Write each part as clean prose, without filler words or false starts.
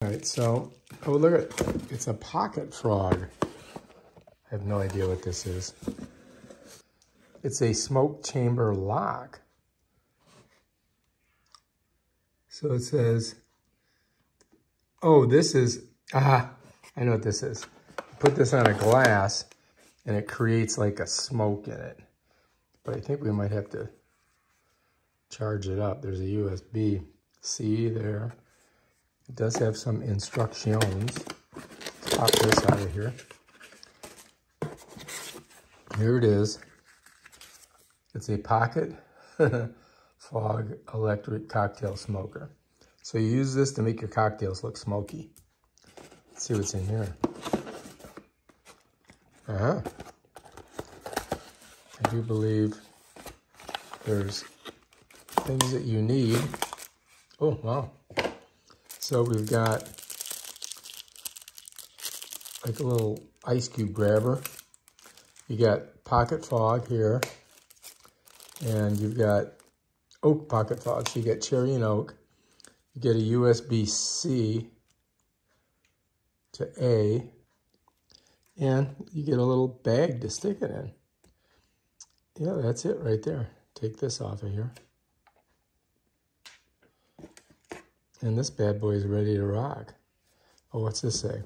All right, so, oh, look at, it's a PockFog. I have no idea what this is. It's a smoke chamber lock. So it says, oh, this is, I know what this is. Put this on a glass and it creates like a smoke in it. But I think we might have to charge it up. There's a USB-C there. It does have some instructions. Let's pop this out of here. Here it is. It's a PockFog electric cocktail smoker. So you use this to make your cocktails look smoky. Let's see what's in here. I do believe there's things that you need. Oh, wow. So we've got like a little ice cube grabber. You got PockFog here, and you've got oak PockFog. So you get cherry and oak. You get a USB-C to A, and you get a little bag to stick it in. Yeah, that's it right there. Take this off of here. And this bad boy is ready to rock. Oh, what's this say?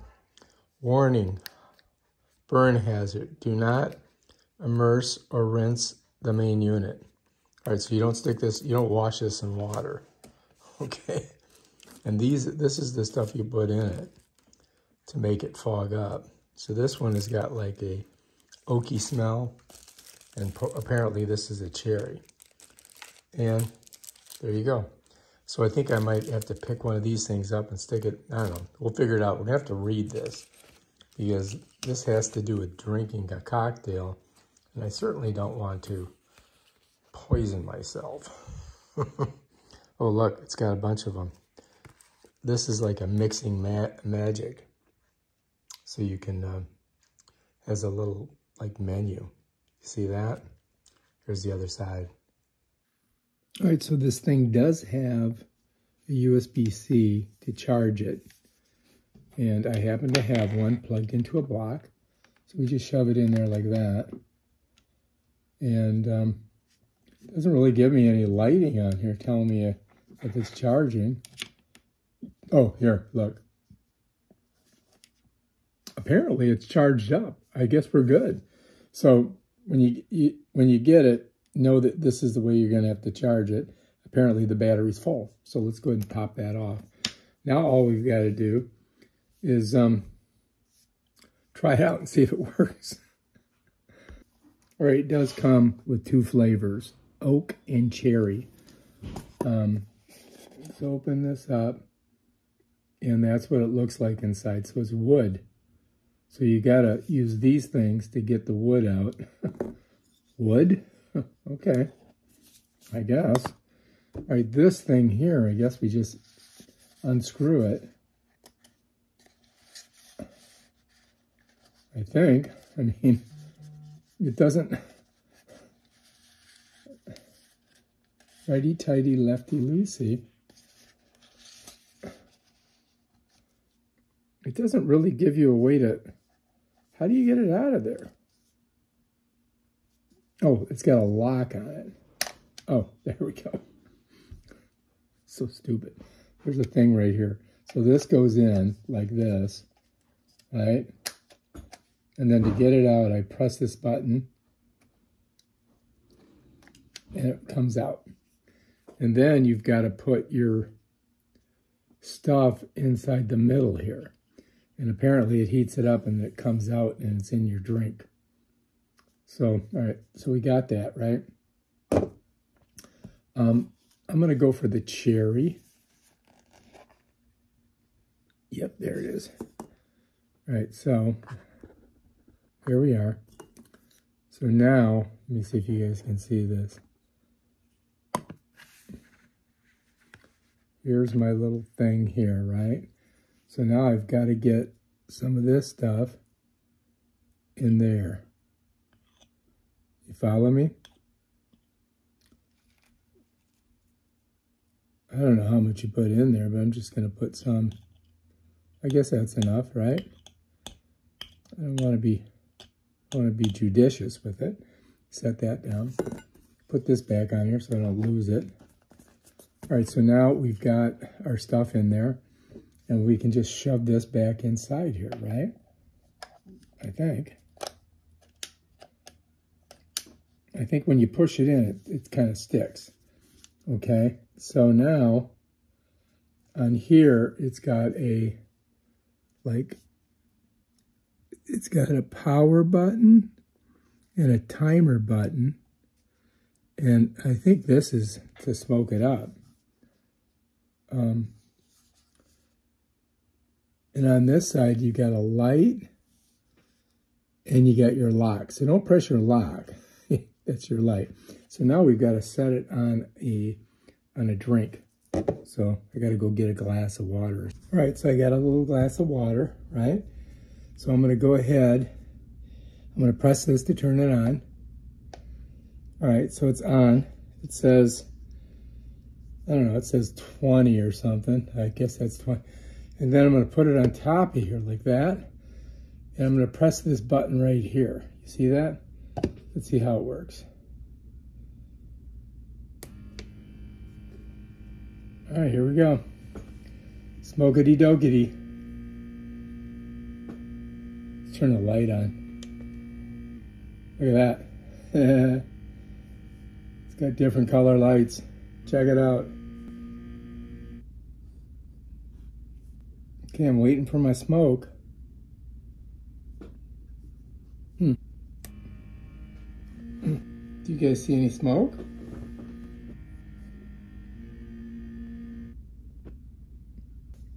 Warning, burn hazard. Do not immerse or rinse the main unit. All right, so you don't stick this, you don't wash this in water. Okay. And this is the stuff you put in it to make it fog up. So this one has got like a oaky smell, and apparently this is a cherry. And there you go. So I think I might have to pick one of these things up and stick it, I don't know, we'll figure it out. We're gonna have to read this because this has to do with drinking a cocktail, and I certainly don't want to poison myself. Oh, look, it's got a bunch of them. This is like a mixing magic. So you can, has a little like menu. You see that? Here's the other side. All right, so this thing does have a USB-C to charge it. And I happen to have one plugged into a block. So we just shove it in there like that. And it doesn't really give me any lighting on here telling me if it's charging. Oh, here, look. Apparently it's charged up. I guess we're good. So when you get it, know that this is the way you're going to have to charge it. Apparently the battery's full. So let's go ahead and pop that off. Now all we've got to do is try it out and see if it works. All right, it does come with two flavors, oak and cherry. Let's open this up, and that's what it looks like inside. So it's wood. So you got to use these things to get the wood out. Wood? Okay, I guess. All right, this thing here, I guess we just unscrew it. I think. I mean, it doesn't... Righty-tighty, lefty-loosey. It doesn't really give you a way to... How do you get it out of there? Oh, it's got a lock on it. Oh, there we go. So stupid. There's a thing right here. So this goes in like this, right? And then to get it out, I press this button and it comes out. And then you've got to put your stuff inside the middle here. And apparently it heats it up and it comes out and it's in your drink. So, all right, so we got that, right? I'm going to go for the cherry. Yep, there it is. All right, so here we are. So now, let me see if you guys can see this. Here's my little thing here, right? So now I've got to get some of this stuff in there. You follow me? I don't know how much you put in there, but I'm just going to put some I guess that's enough, right? I don't want to be judicious with it. Set that down. Put this back on here so I don't lose it. All right, so now we've got our stuff in there, and we can just shove this back inside here, right? I think. I think when you push it in, it kind of sticks. Okay, so now on here, it's got a, like, it's got a power button and a timer button. And I think this is to smoke it up. And on this side, you got a light and you got your lock. So don't press your lock. That's your light. So now we've got to set it on a drink. So I got to go get a glass of water. All right, so I got a little glass of water, right? So I'm going to go ahead. I'm going to press this to turn it on. All right, so it's on. It says, I don't know, it says 20 or something. I guess that's 20. And then I'm going to put it on top of here like that. And I'm going to press this button right here. You see that? Let's see how it works. All right, here we go. Smokity dokity. Let's turn the light on. Look at that. It's got different color lights. Check it out. Okay, I'm waiting for my smoke. Do you guys see any smoke?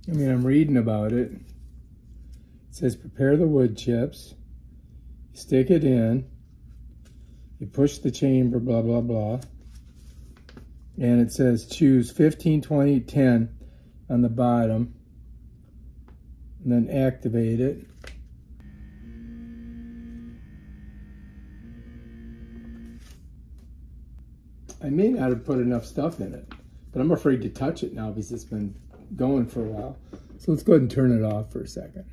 I mean, I'm reading about it. It says prepare the wood chips, you stick it in, you push the chamber, blah, blah, blah. And it says choose 15, 20, 10 on the bottom, and then activate it. I may not have put enough stuff in it, but I'm afraid to touch it now because it's been going for a while. So let's go ahead and turn it off for a second.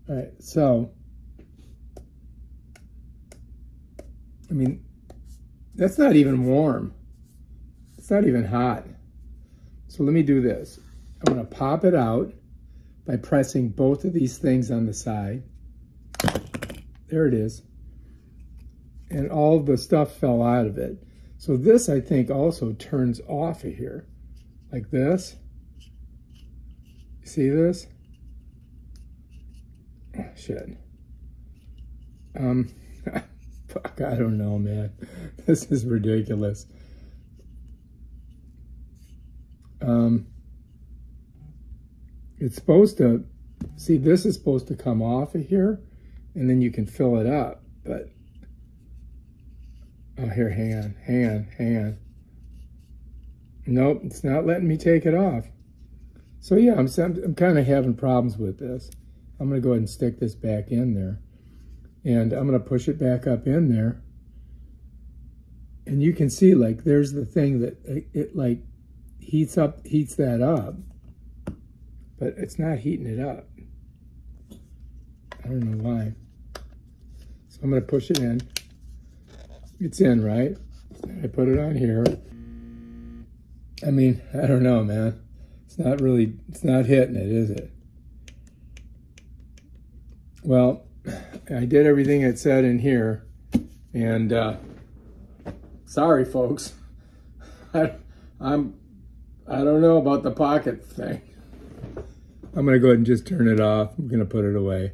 All right, so, I mean, that's not even warm. It's not even hot. So let me do this. I'm going to pop it out by pressing both of these things on the side. There it is. And all the stuff fell out of it. So this, I think, also turns off of here. Like this. You see this? Oh, shit. Fuck, I don't know, man. This is ridiculous. It's supposed to, see, this is supposed to come off of here, and then you can fill it up, but, oh, here, hang on. Nope, it's not letting me take it off. So yeah, I'm kind of having problems with this. I'm going to go ahead and stick this back in there. And I'm going to push it back up in there. And you can see, like, there's the thing that it like heats that up. But it's not heating it up. I don't know why. So I'm going to push it in. It's in, right? I put it on here. I mean, I don't know, man. It's not hitting it, is it? Well, I did everything it said in here, and sorry, folks. I don't know about the pocket thing. I'm gonna go ahead and just turn it off. I'm gonna put it away.